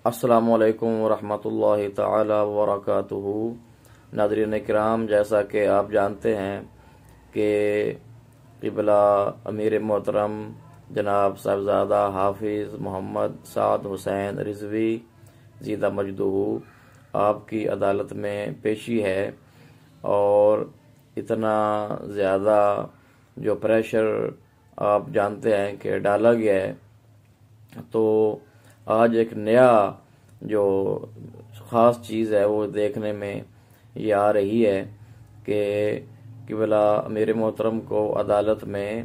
السلام علیکم ورحمۃ اللہ تعالی وبرکاتہ۔ ناظرین کرام، جیسا کہ آپ جانتے ہیں کہ قبلہ امیر محترم جناب صاحبزادہ حافظ محمد سعد حسین رضوی زیدہ مجدہ آپ کی عدالت میں پیشی ہے، اور اتنا زیادہ جو پریشر آپ جانتے ہیں کہ ڈالا گیا ہے، تو آج ایک نیا جو خاص چیز ہے وہ دیکھنے میں یہ آ رہی ہے کہ قبلہ امیر محترم کو عدالت میں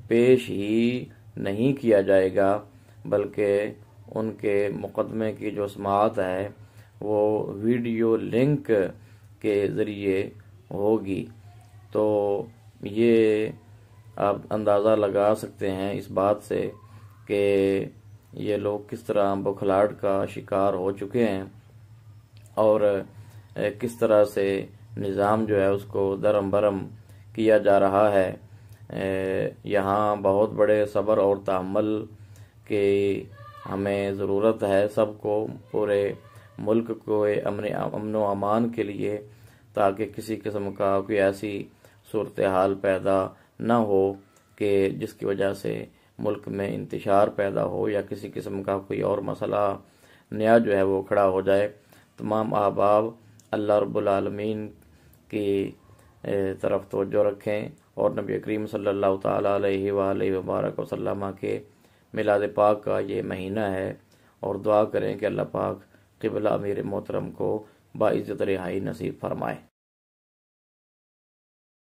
پیش ہی نہیں کیا جائے گا، بلکہ ان کے مقدمے کی جو سماعت ہے وہ ویڈیو لنک کے ذریعے ہوگی۔ تو یہ آپ اندازہ لگا سکتے ہیں اس بات سے کہ یہ لوگ کس طرح بوکھلاہٹ کا شکار ہو چکے ہیں، اور کس طرح سے نظام جو ہے اس کو درم برم کیا جا رہا ہے۔ یہاں بہت بڑے صبر اور تحمل کی ہمیں ضرورت ہے، سب کو، پورے ملک کو امن و امان کے لیے، تاکہ کسی قسم کا کوئی ایسی صورتحال پیدا نہ ہو کہ جس کی وجہ سے ملک میں انتشار پیدا ہو یا کسی قسم کا کوئی اور مسئلہ نیا جو ہے وہ کھڑا ہو جائے۔ تمام احباب اللہ رب العالمین کی طرف توجہ رکھیں، اور نبی کریم صلی اللہ تعالیٰ علیہ وآلہ وبارک وسلم کے میلاد پاک کا یہ مہینہ ہے، اور دعا کریں کہ اللہ پاک قبلہ امیر محترم کو باعزت رہائی نصیب فرمائے۔